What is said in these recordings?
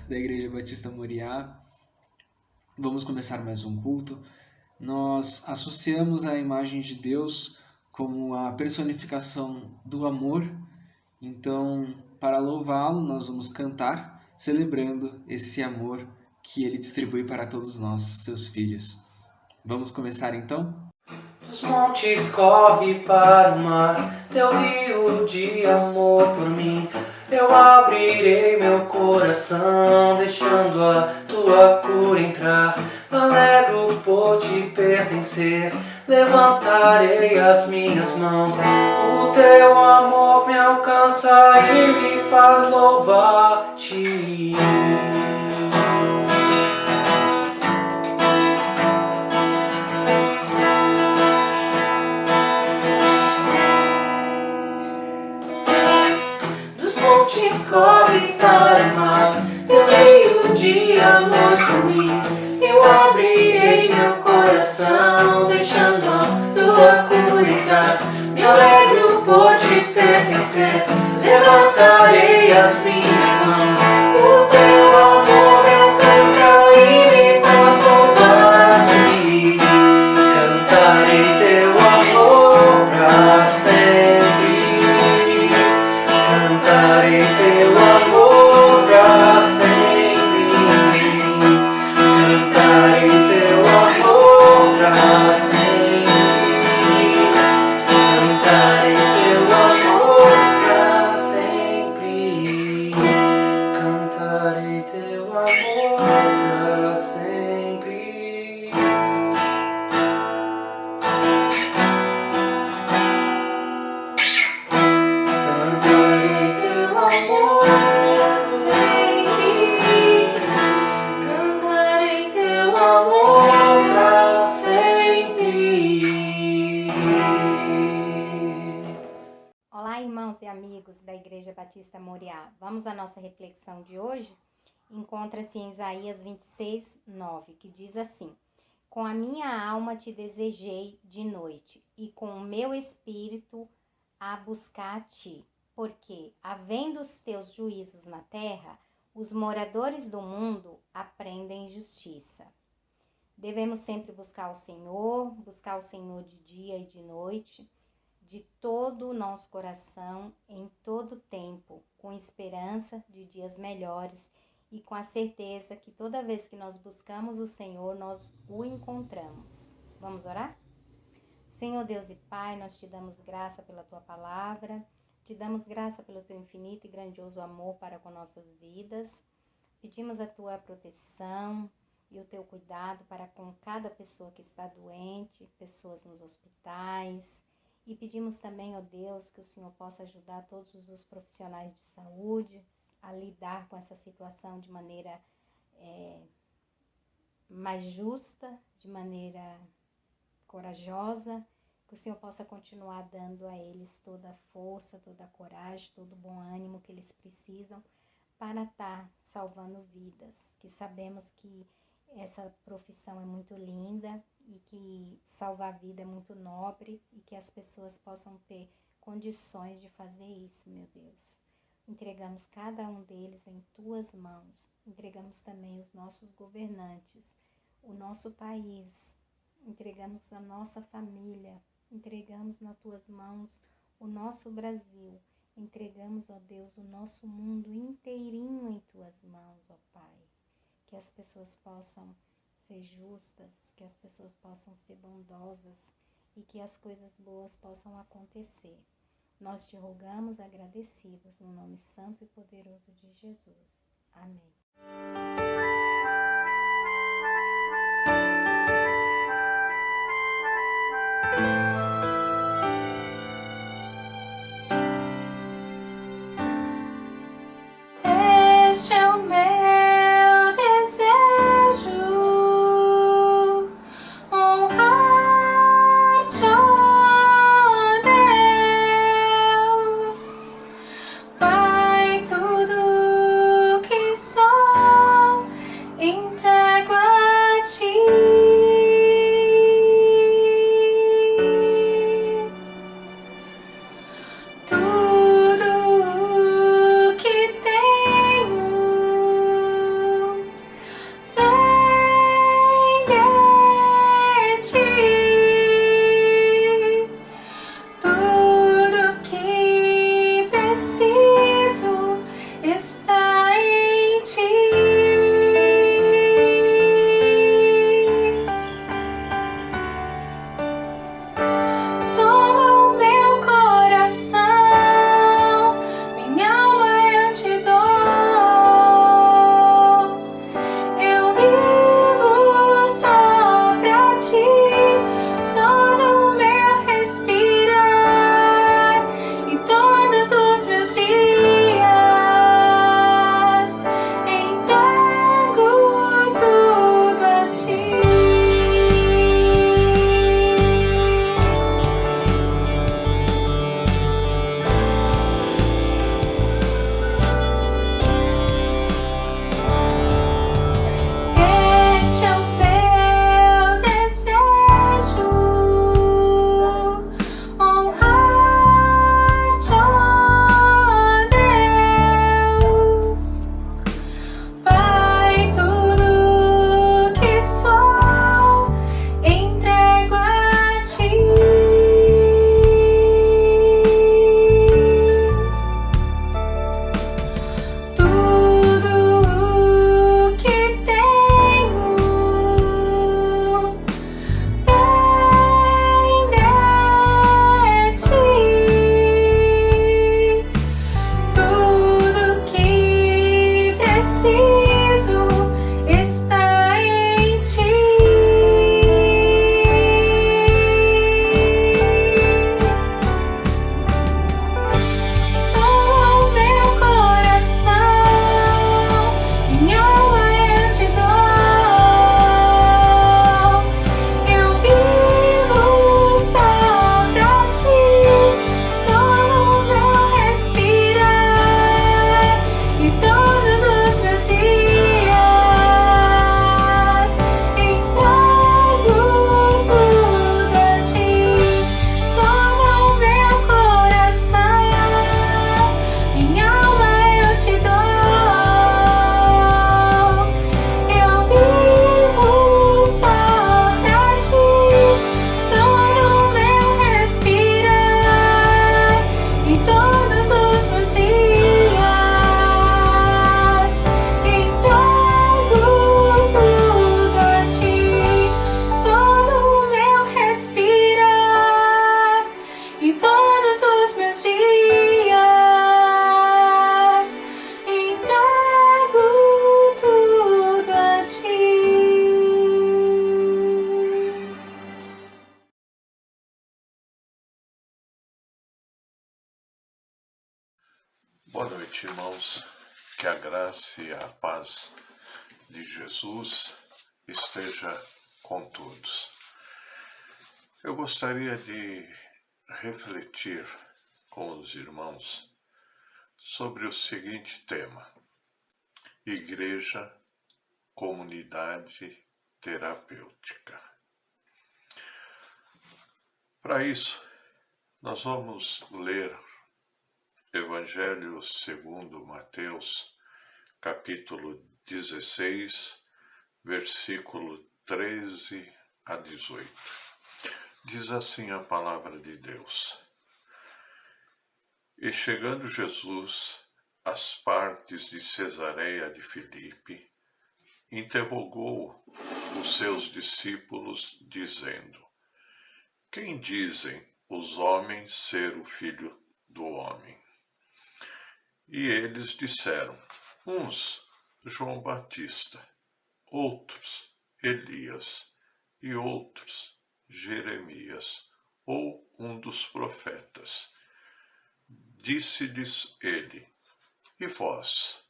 da Igreja Batista Moriá. Vamos começar mais um culto. Nós associamos a imagem de Deus como a personificação do amor. Então, para louvá-lo, nós vamos cantar, celebrando esse amor que ele distribui para todos nós, seus filhos. Vamos começar então? Dos montes corre para o mar, teu rio de amor por mim. Eu abrirei meu coração, deixando a tua cura entrar. Alegro por te pertencer, levantarei as minhas mãos. O teu amor me alcança e me faz louvar-te. Corre para o mar, teu rio de amor por mim. Eu abrirei meu coração, deixando a tua cura entrar. Me alegro por te pertencer, levantarei as minhas mãos. O teu amor me alcança e me faz louvar-te. Cantarei teu amor pra sempre. Cantarei teu amor pra sempre. Cantarei teu amor pra sempre. Cantarei teu amor pra sempre. Cantarei teu amor pra sempre. Cantarei teu amor pra sempre. Cantarei teu amor pra sempre. Olá, irmãos e amigos da Igreja Batista Moriá. Vamos à nossa reflexão de hoje? Encontra-se em Isaías 26:9, que diz assim: Com a minha alma te desejei de noite, e com o meu espírito a buscar a ti, porque, havendo os teus juízos na terra, os moradores do mundo aprendem justiça. Devemos sempre buscar o Senhor de dia e de noite, de todo o nosso coração, em todo tempo, com esperança de dias melhores e com a certeza que toda vez que nós buscamos o Senhor, nós o encontramos. Vamos orar? Senhor Deus e Pai, nós te damos graça pela Tua palavra, te damos graça pelo Teu infinito e grandioso amor para com nossas vidas. Pedimos a Tua proteção e o Teu cuidado para com cada pessoa que está doente, pessoas nos hospitais. E pedimos também, ó Deus, que o Senhor possa ajudar todos os profissionais de saúde a lidar com essa situação de maneira mais justa, de maneira corajosa, que o Senhor possa continuar dando a eles toda a força, toda a coragem, todo o bom ânimo que eles precisam para estar salvando vidas, que sabemos que essa profissão é muito linda e que salvar a vida é muito nobre e que as pessoas possam ter condições de fazer isso, meu Deus. Entregamos cada um deles em Tuas mãos, entregamos também os nossos governantes, o nosso país, entregamos a nossa família, entregamos nas Tuas mãos o nosso Brasil, entregamos, ó Deus, o nosso mundo inteirinho em Tuas mãos, ó Pai. Que as pessoas possam ser justas, que as pessoas possam ser bondosas e que as coisas boas possam acontecer. Nós te rogamos agradecidos no nome santo e poderoso de Jesus. Amém. Este é o meu desejo, honrar-te, ó Deus, Pai, tudo que sou. noite, irmãos. Que a graça e a paz de Jesus esteja com todos. Eu gostaria de refletir com os irmãos sobre o seguinte tema: Igreja, comunidade terapêutica. Para isso, nós vamos ler Evangelho segundo Mateus, capítulo 16, versículo 13 a 18. Diz assim a palavra de Deus: E chegando Jesus às partes de Cesareia de Filipe, interrogou os seus discípulos, dizendo: Quem dizem os homens ser o Filho do Homem? E eles disseram: uns, João Batista, outros, Elias, e outros, Jeremias, ou um dos profetas. Disse-lhes ele: E vós?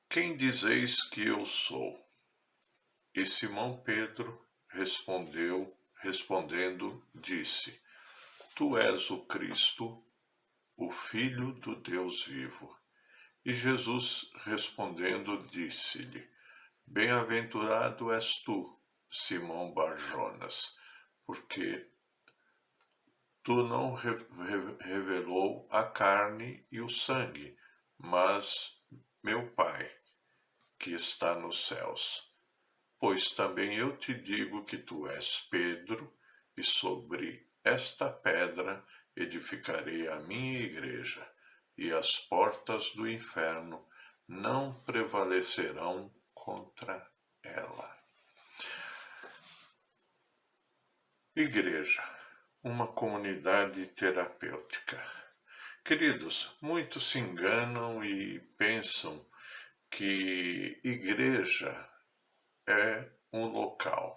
Quem dizeis que eu sou? E Simão Pedro respondendo, disse: Tu és o Cristo, o Filho do Deus vivo. E Jesus respondendo disse-lhe: Bem-aventurado és tu, Simão Bar-Jonas, porque tu não revelou a carne e o sangue, mas meu Pai, que está nos céus. Pois também eu te digo que tu és Pedro, e sobre esta pedra edificarei a minha igreja, e as portas do inferno não prevalecerão contra ela. Igreja, uma comunidade terapêutica. Queridos, muitos se enganam e pensam que igreja é um local.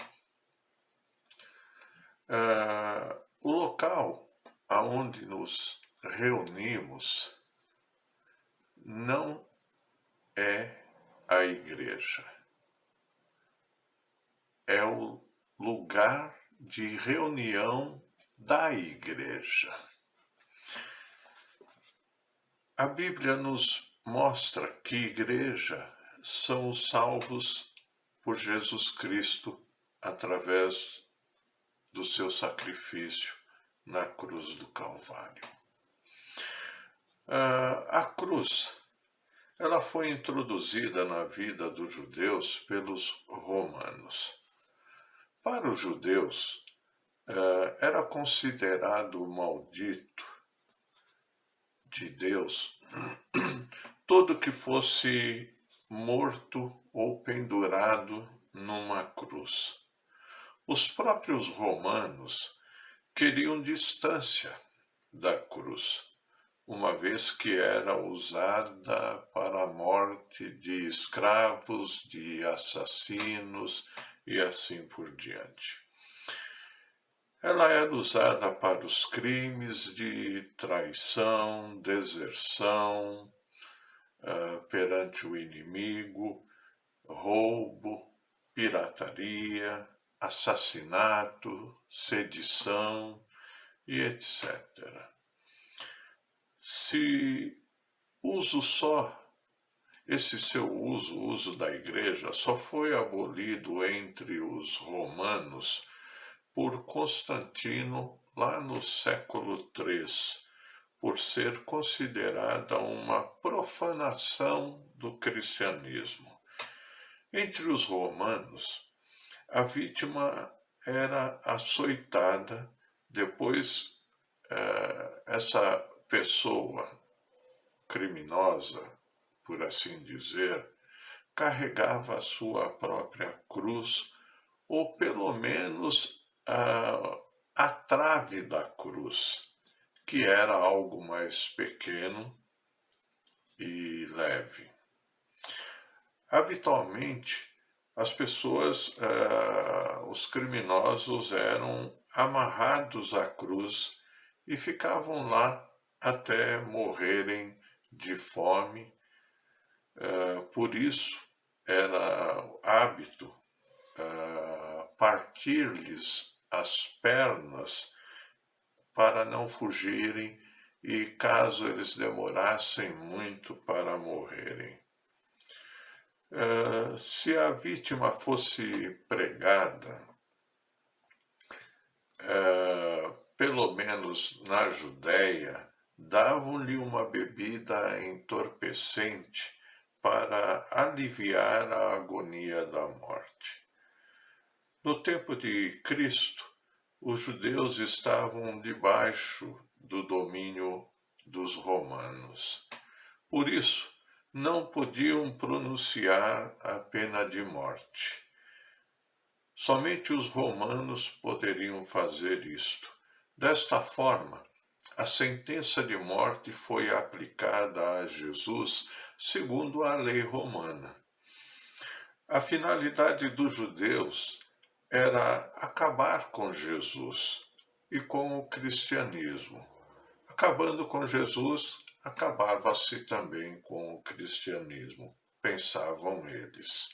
O local aonde nos reunimos não é a igreja. É o lugar de reunião da igreja. A Bíblia nos mostra que igreja são os salvos por Jesus Cristo através do seu sacrifício na cruz do Calvário. A cruz, ela foi introduzida na vida dos judeus pelos romanos. Para os judeus, era considerado maldito de Deus todo que fosse morto ou pendurado numa cruz. Os próprios romanos queriam distância da cruz, uma vez que era usada para a morte de escravos, de assassinos e assim por diante. Ela era usada para os crimes de traição, deserção perante o inimigo, roubo, pirataria, assassinato, sedição e etc. Se esse seu uso, o uso da igreja, só foi abolido entre os romanos por Constantino lá no século III, por ser considerada uma profanação do cristianismo. Entre os romanos, a vítima era açoitada, depois essa pessoa criminosa, por assim dizer, carregava a sua própria cruz, ou pelo menos a trave da cruz, que era algo mais pequeno e leve. Habitualmente, as pessoas, os criminosos eram amarrados à cruz e ficavam lá até morrerem de fome. Por isso era hábito partir-lhes as pernas para não fugirem e caso eles demorassem muito para morrerem. Se a vítima fosse pregada, pelo menos na Judéia, davam-lhe uma bebida entorpecente para aliviar a agonia da morte. No tempo de Cristo, os judeus estavam debaixo do domínio dos romanos. Por isso, não podiam pronunciar a pena de morte. Somente os romanos poderiam fazer isto. Desta forma, a sentença de morte foi aplicada a Jesus segundo a lei romana. A finalidade dos judeus era acabar com Jesus e com o cristianismo. Acabando com Jesus, acabava-se também com o cristianismo, pensavam eles.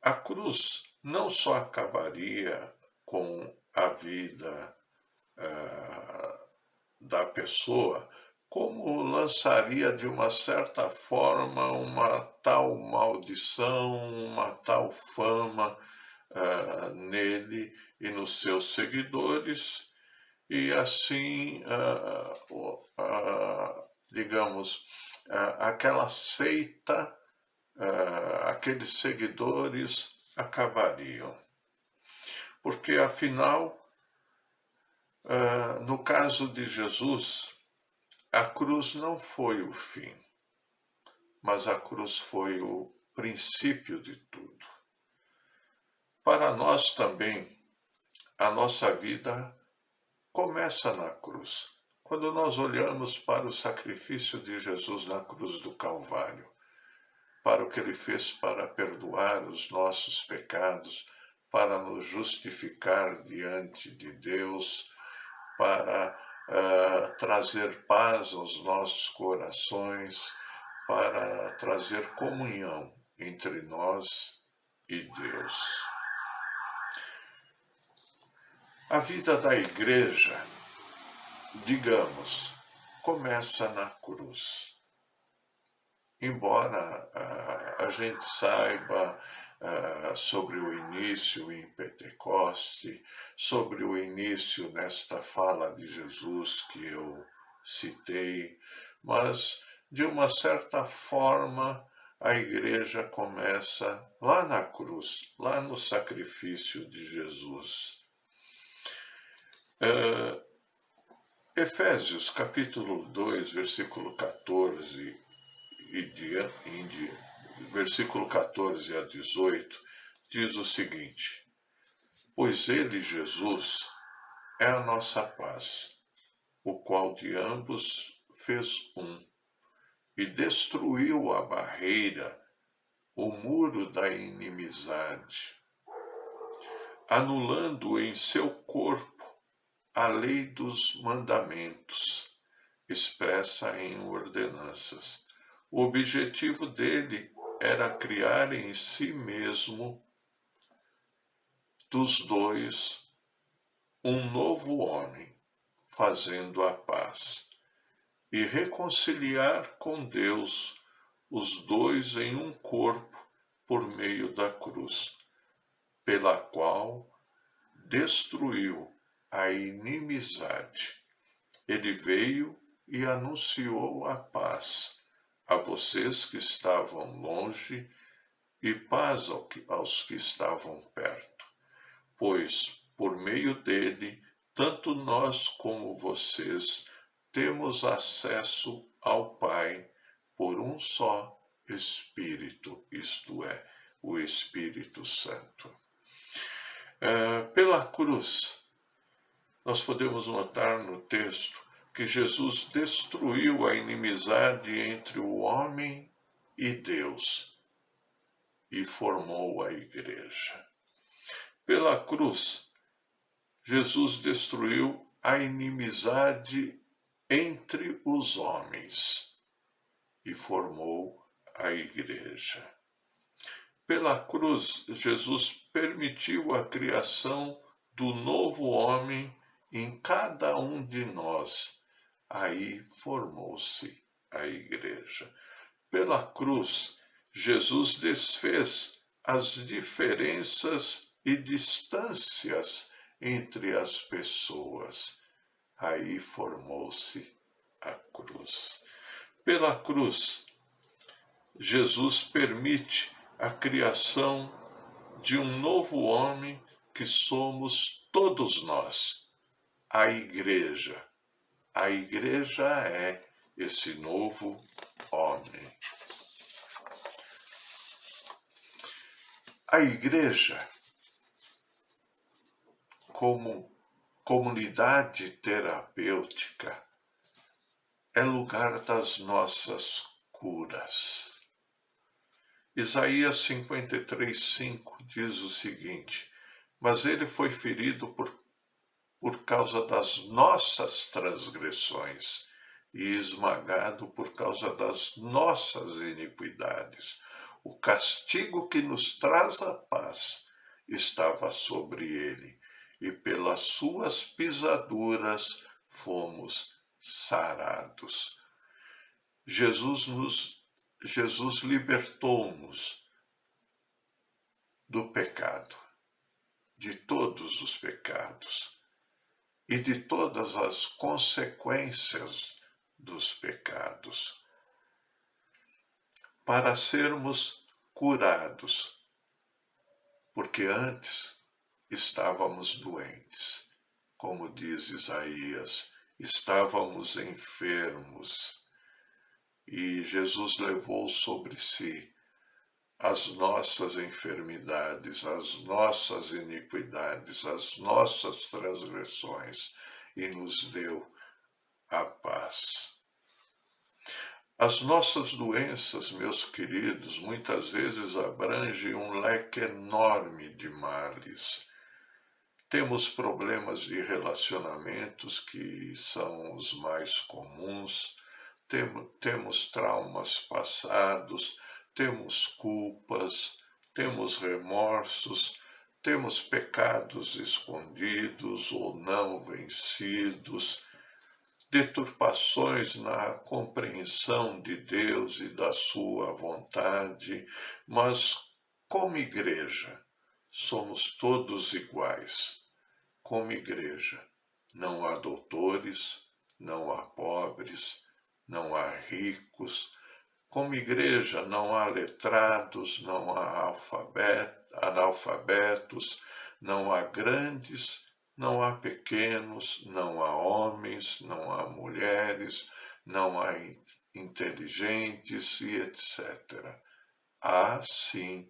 A cruz não só acabaria com a vida da pessoa, como lançaria de uma certa forma uma tal maldição, uma tal fama nele e nos seus seguidores, e assim, digamos, aquela seita, aqueles seguidores acabariam. Porque, afinal, no caso de Jesus, a cruz não foi o fim, mas a cruz foi o princípio de tudo. Para nós também, a nossa vida começa na cruz. Quando nós olhamos para o sacrifício de Jesus na cruz do Calvário, para o que ele fez para perdoar os nossos pecados, para nos justificar diante de Deus, para trazer paz aos nossos corações, para trazer comunhão entre nós e Deus. A vida da igreja, digamos, começa na cruz. Embora a gente saiba sobre o início em Pentecoste, sobre o início nesta fala de Jesus que eu citei, mas de uma certa forma a igreja começa lá na cruz, lá no sacrifício de Jesus. Efésios capítulo 2, versículo 14 versículo 14 a 18, diz o seguinte: pois ele, Jesus, é a nossa paz, o qual de ambos fez um, e destruiu a barreira, o muro da inimizade, anulando em seu corpo a lei dos mandamentos, expressa em ordenanças. O objetivo dele era criar em si mesmo, dos dois, um novo homem, fazendo a paz, e reconciliar com Deus os dois em um corpo por meio da cruz, pela qual destruiu a inimizade. Ele veio e anunciou a paz a vocês que estavam longe e paz aos que estavam perto, pois, por meio dele, tanto nós como vocês temos acesso ao Pai por um só Espírito, isto é, o Espírito Santo. Pela cruz, nós podemos notar no texto que Jesus destruiu a inimizade entre o homem e Deus e formou a igreja. Pela cruz, Jesus destruiu a inimizade entre os homens e formou a igreja. Pela cruz, Jesus permitiu a criação do novo homem em cada um de nós. Aí formou-se a igreja. Pela cruz, Jesus desfez as diferenças e distâncias entre as pessoas. Aí formou-se a cruz. Pela cruz, Jesus permite a criação de um novo homem que somos todos nós, a igreja. A igreja é esse novo homem. A igreja, como comunidade terapêutica, é lugar das nossas curas. Isaías 53:5 diz o seguinte: mas ele foi ferido por causa das nossas transgressões e esmagado por causa das nossas iniquidades. O castigo que nos traz a paz estava sobre ele, e pelas suas pisaduras fomos sarados. Jesus libertou-nos do pecado, de todos os pecados e de todas as consequências dos pecados, para sermos curados, porque antes estávamos doentes, como diz Isaías, estávamos enfermos, e Jesus levou sobre si as nossas enfermidades, as nossas iniquidades, as nossas transgressões, e nos deu a paz. As nossas doenças, meus queridos, muitas vezes abrangem um leque enorme de males. Temos problemas de relacionamentos que são os mais comuns, temos traumas passados, temos culpas, temos remorsos, temos pecados escondidos ou não vencidos, deturpações na compreensão de Deus e da sua vontade, mas como igreja somos todos iguais. Como igreja não há doutores, não há pobres, não há ricos. Como igreja não há letrados, não há analfabetos, não há grandes, não há pequenos, não há homens, não há mulheres, não há inteligentes e etc. Há, sim,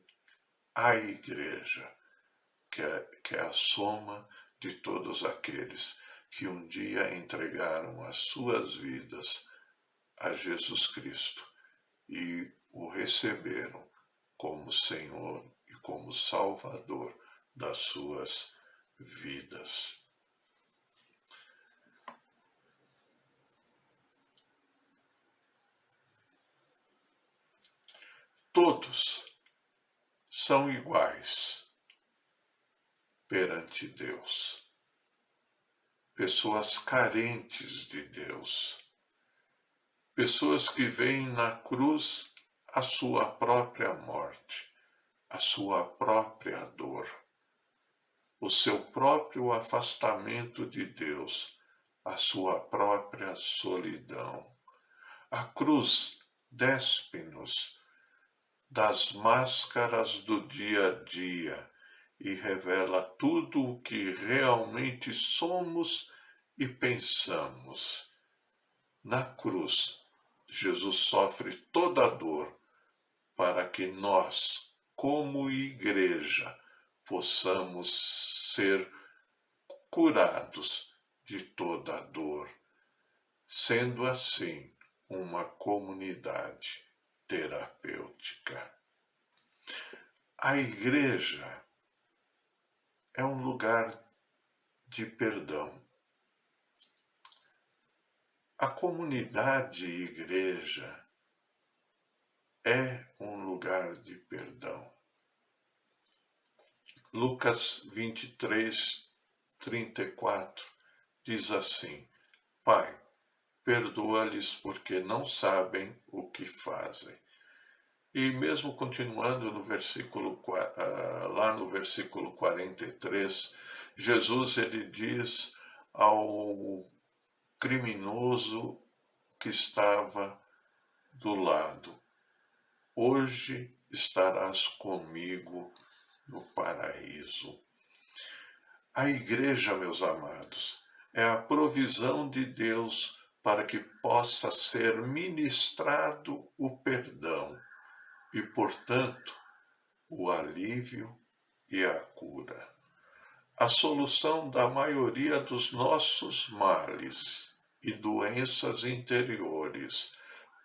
a igreja, que é a soma de todos aqueles que um dia entregaram as suas vidas a Jesus Cristo e o receberam como Senhor e como Salvador das suas vidas. Todos são iguais perante Deus. Pessoas carentes de Deus. Pessoas que veem na cruz a sua própria morte, a sua própria dor, o seu próprio afastamento de Deus, a sua própria solidão. A cruz despe-nos das máscaras do dia a dia e revela tudo o que realmente somos e pensamos. Na cruz, Jesus sofre toda a dor para que nós, como igreja, possamos ser curados de toda a dor, sendo assim uma comunidade terapêutica. A igreja é um lugar de perdão. A comunidade igreja é um lugar de perdão. Lucas 23, 34 diz assim: Pai, perdoa-lhes porque não sabem o que fazem. E mesmo continuando no versículo, lá no versículo 43, Jesus ele diz ao criminoso que estava do lado: hoje estarás comigo no paraíso. A igreja, meus amados, é a provisão de Deus para que possa ser ministrado o perdão e, portanto, o alívio e a cura. A solução da maioria dos nossos males e doenças interiores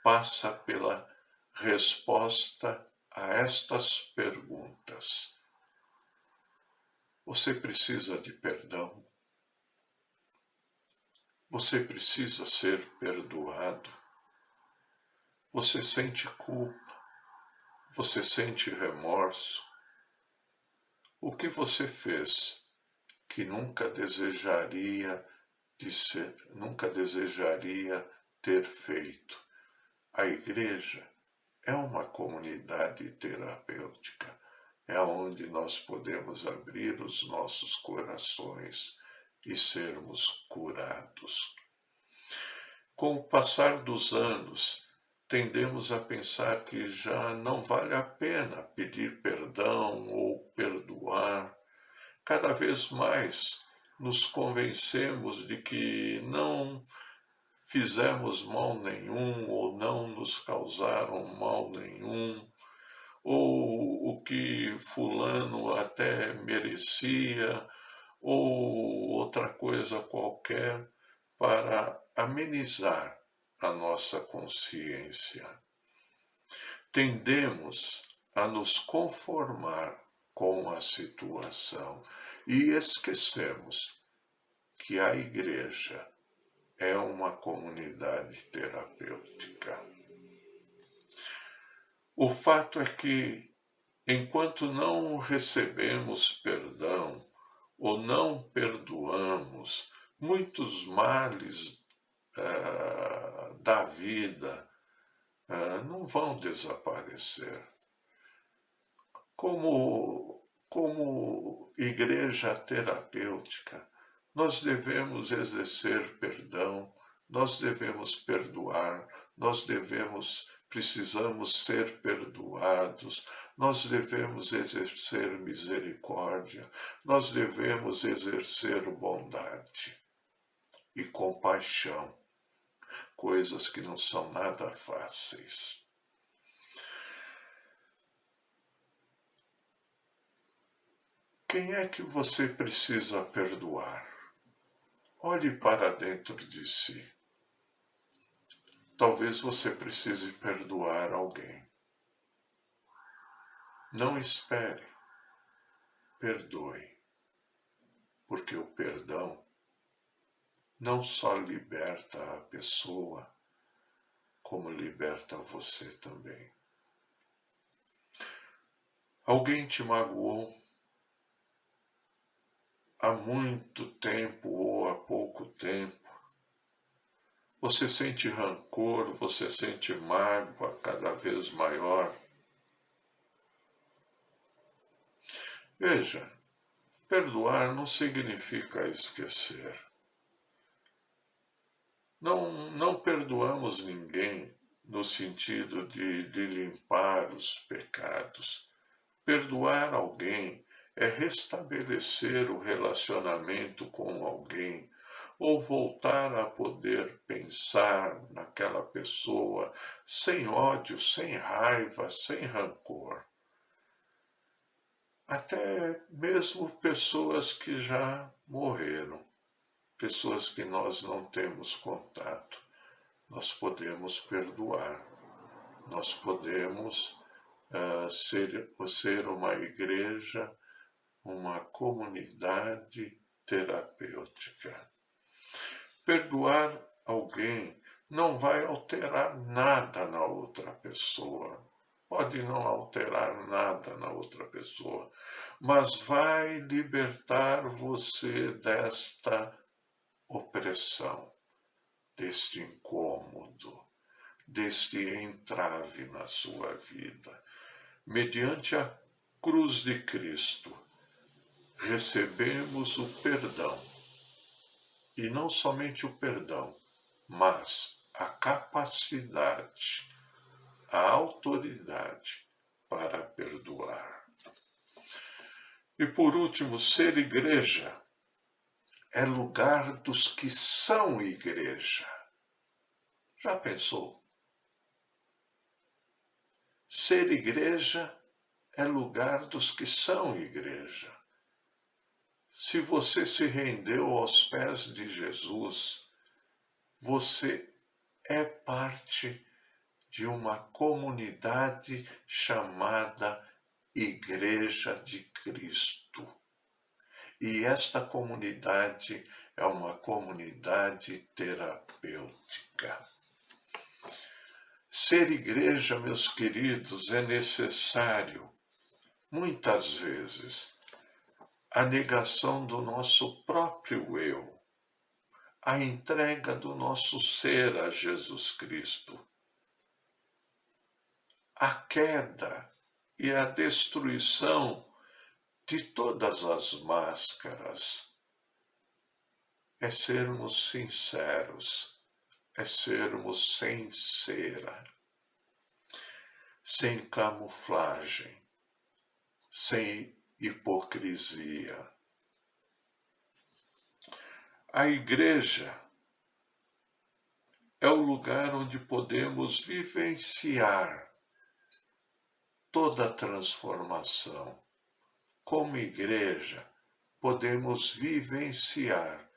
passa pela resposta a estas perguntas. Você precisa de perdão? Você precisa ser perdoado? Você sente culpa? Você sente remorso? O que você fez que nunca desejaria ter feito? A igreja é uma comunidade terapêutica, é onde nós podemos abrir os nossos corações e sermos curados. Com o passar dos anos, tendemos a pensar que já não vale a pena pedir perdão ou perdoar. Cada vez mais nos convencemos de que não fizemos mal nenhum ou não nos causaram mal nenhum, ou o que fulano até merecia, ou outra coisa qualquer, para amenizar a nossa consciência. Tendemos a nos conformar com a situação e esquecemos que a igreja é uma comunidade terapêutica. O fato é que, enquanto não recebemos perdão ou não perdoamos, muitos males da vida não vão desaparecer. Como igreja terapêutica, nós devemos exercer perdão, nós devemos perdoar, precisamos ser perdoados, nós devemos exercer misericórdia, nós devemos exercer bondade e compaixão, coisas que não são nada fáceis. Quem é que você precisa perdoar? Olhe para dentro de si. Talvez você precise perdoar alguém. Não espere. Perdoe. Porque o perdão não só liberta a pessoa, como liberta você também. Alguém te magoou há muito tempo ou há pouco tempo. Você sente rancor, você sente mágoa cada vez maior. Veja, perdoar não significa esquecer. Não perdoamos ninguém no sentido de limpar os pecados. Perdoar alguém é restabelecer o relacionamento com alguém, ou voltar a poder pensar naquela pessoa sem ódio, sem raiva, sem rancor. Até mesmo pessoas que já morreram, pessoas que nós não temos contato, nós podemos perdoar, nós podemos ser uma igreja, uma comunidade terapêutica. Perdoar alguém não vai alterar nada na outra pessoa. pode não alterar nada na outra pessoa, mas vai libertar você desta opressão, deste incômodo, deste entrave na sua vida. Mediante a cruz de Cristo, recebemos o perdão. E não somente o perdão, mas a capacidade, a autoridade para perdoar. E por último, ser igreja é lugar dos que são igreja. Já pensou? Ser igreja é lugar dos que são igreja. Se você se rendeu aos pés de Jesus, você é parte de uma comunidade chamada Igreja de Cristo. E esta comunidade é uma comunidade terapêutica. Ser igreja, meus queridos, é necessário, muitas vezes, a negação do nosso próprio eu, a entrega do nosso ser a Jesus Cristo, a queda e a destruição de todas as máscaras. É sermos sinceros, é sermos sem cera, sem camuflagem, sem hipocrisia. A igreja é o lugar onde podemos vivenciar toda a transformação. Como igreja, podemos vivenciar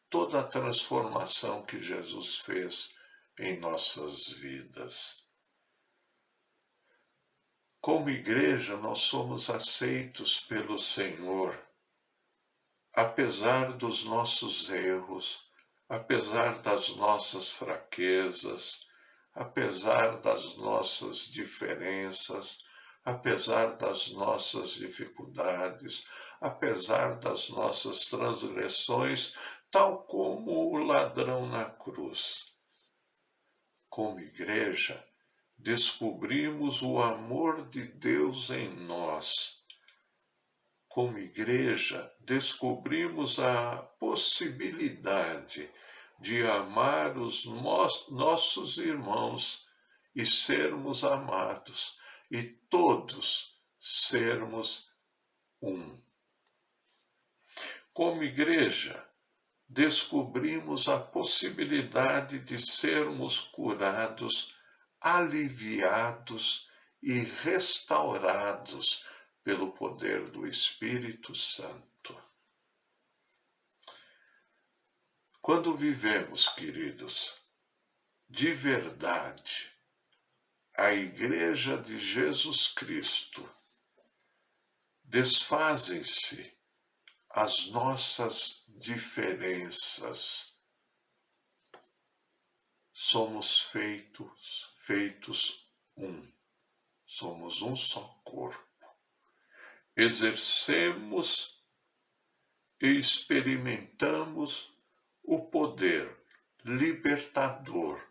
toda a transformação que Jesus fez em nossas vidas. Como igreja, nós somos aceitos pelo Senhor, apesar dos nossos erros, apesar das nossas fraquezas, apesar das nossas diferenças, apesar das nossas dificuldades, apesar das nossas transgressões, tal como o ladrão na cruz. Como igreja, descobrimos o amor de Deus em nós. Como igreja, descobrimos a possibilidade de amar os nossos irmãos e sermos amados, e todos sermos um. Como igreja, descobrimos a possibilidade de sermos curados, aliviados e restaurados pelo poder do Espírito Santo. Quando vivemos, queridos, de verdade, a Igreja de Jesus Cristo, desfazem-se as nossas diferenças. Somos feitos um. Somos um só corpo. Exercemos e experimentamos o poder libertador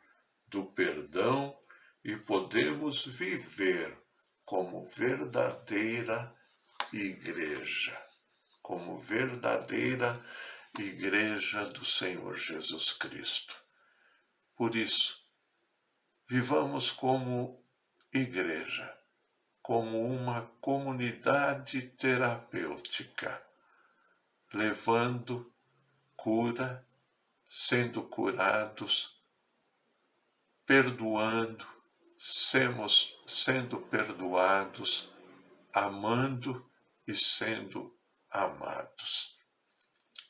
do perdão e podemos viver como verdadeira igreja, como verdadeira igreja do Senhor Jesus Cristo. Por isso, vivamos como igreja, como uma comunidade terapêutica, levando cura, sendo curados, perdoando, sendo perdoados, amando e sendo amados.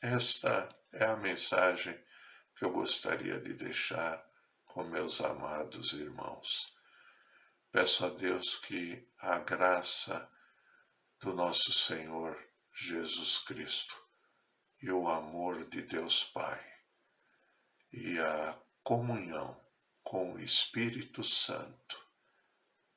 Esta é a mensagem que eu gostaria de deixar com meus amados irmãos. Peço a Deus que a graça do nosso Senhor Jesus Cristo e o amor de Deus Pai e a comunhão com o Espírito Santo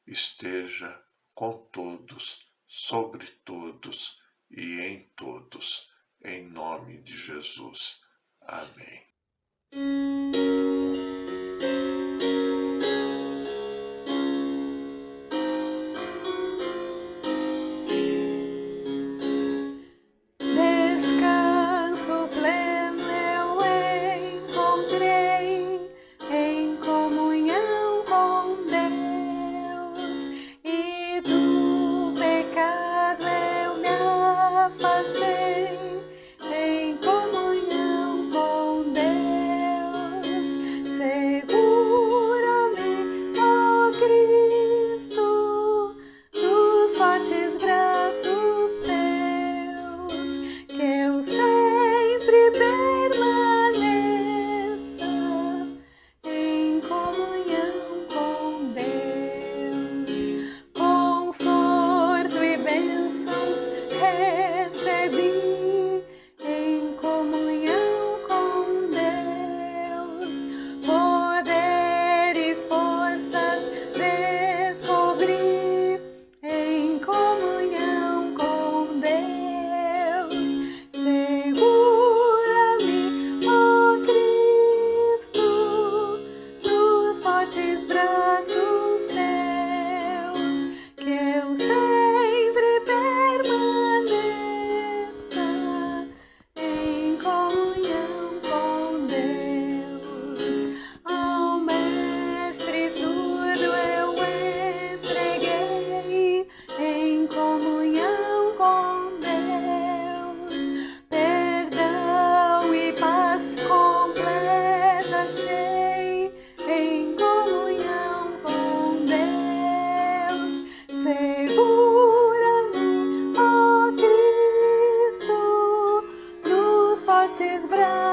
esteja com todos, sobre todos e em todos, em nome de Jesus. Amém. Descanso pleno eu encontrei em comunhão com Deus, e do pecado eu me afastei em comunhão com Deus. Segura-me, ó Cristo, nos fortes braços teus, que eu sempre permaneça em comunhão com Deus. Conforto e bênçãos recebi em comunhão com Deus. Poder e forças descobri em comunhão com Deus. Segura-me, ó Cristo, nos fortes braços teus, que eu sempre permaneça em comunhão com Deus. Ao Mestre tudo eu entreguei em comunhão com Deus. Perdão e paz completa achei em comunhão com Deus. Segura-me, ó Cristo, nos fortes braços